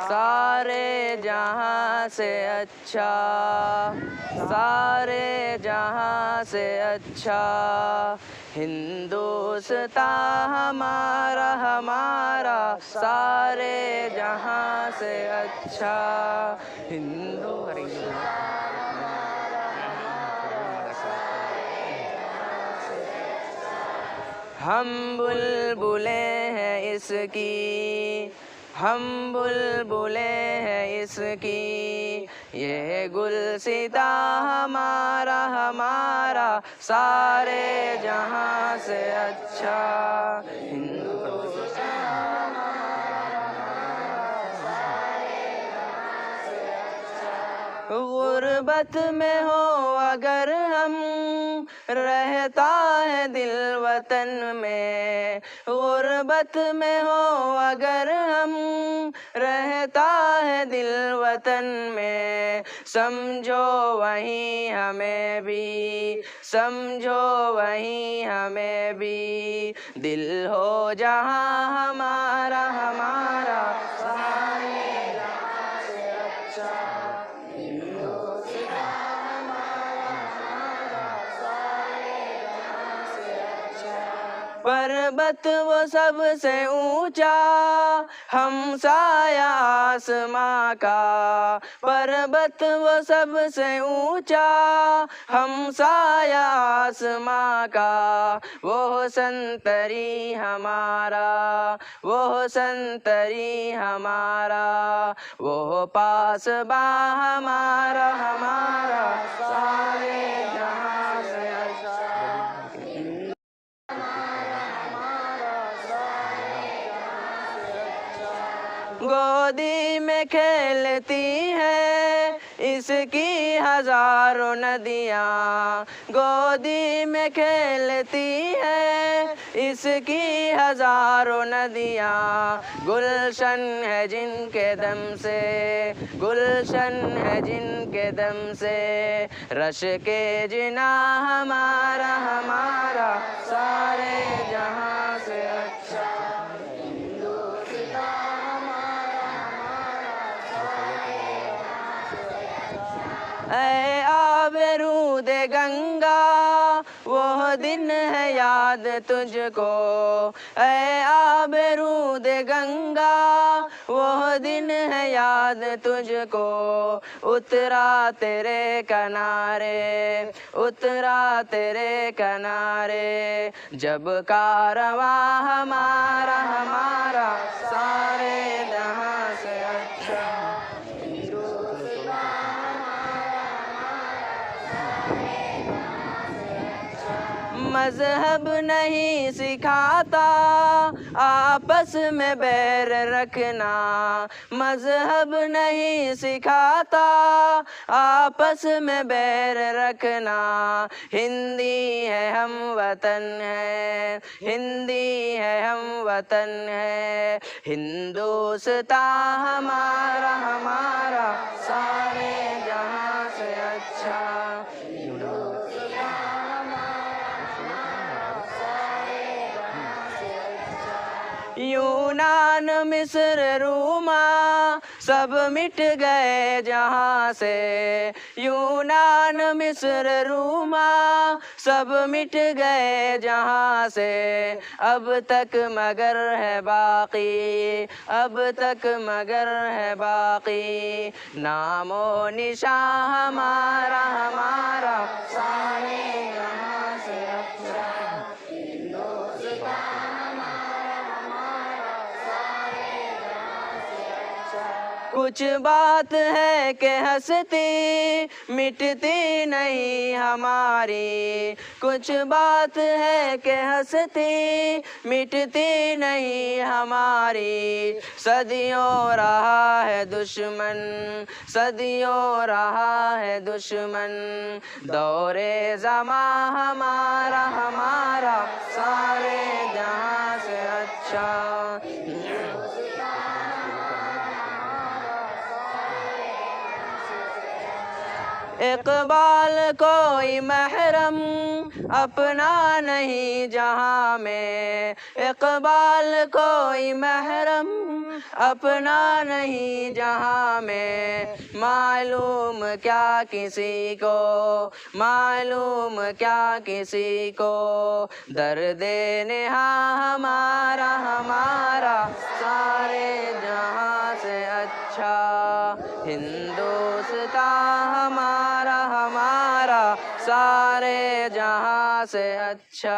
सारे जहां से अच्छा, सारे जहां से अच्छा हिंदुस्तान हमारा हमारा, सारे जहां से अच्छा हिंदू। हम बुलबुलें हैं इसकी, हम बुलबुलें हैं इसकी, ये गुलसिता हमारा हमारा, सारे जहां से अच्छा गुर्बत में हो अगर हम, रहता है दिल वतन में। गुर्बत में हो अगर हम, रहता है दिल वतन में। समझो वहीं हमें भी, समझो वहीं हमें भी, दिल हो जहां हमारा हमारा, सारे जहां से अच्छा पर्वत वो सबसे ऊंचा, हम साया आसमां का। पर्वत वो सबसे ऊंचा, हम साया आसमां का। वो संतरी हमारा, वो संतरी हमारा, वो पासबा हमारा हमारा, सारे जहां से अच्छा गोदी में खेलती है इसकी हजारों नदियाँ, गोदी में खेलती है इसकी हजारों नदियाँ। गुलशन है जिनके दम से, गुलशन है जिनके दम से, रश के जिना हमारा हमारा, सारे जहां से अच्छा ऐ आबरूद गंगा, वो दिन है याद तुझको। ऐ आबरूद गंगा, वो दिन है याद तुझको। उतरा तेरे किनारे, उतरा तेरे किनारे, जब कारवां हमारा हमारा, सारे जहां से अच्छा मजहब नहीं सिखाता आपस में बैर रखना। मजहब नहीं सिखाता आपस में बैर रखना। हिंदी है हम वतन है, हिंदी है हम वतन है, हिंदुस्तान हमारा हमारा, सारे जहां से अच्छा यूनान मिस्र रूमा सब मिट गए जहाँ से। यूनान मिस्र रूमा सब मिट गए जहाँ से। अब तक मगर है बाकी, अब तक मगर है बाकी, नामो निशान हमारा हमारा, सारे जहाँ से अच्छा कुछ बात है कि हंसती मिटती नहीं हमारी। कुछ बात है कि हंसती मिटती नहीं हमारी। सदियों रहा है दुश्मन, सदियों रहा है दुश्मन, दौरे ज़मा हमारा हमारा, सारे जहां से अच्छा इकबाल कोई महरम अपना नहीं जहाँ में, इकबाल कोई महरम अपना नहीं जहाँ में। मालूम क्या किसी को, मालूम क्या किसी को, दर्द नेहा हमारा हमारा सारे जहाँ से अच्छा। हिंदुस्तान हमारा हमारा सारे जहाँ से अच्छा।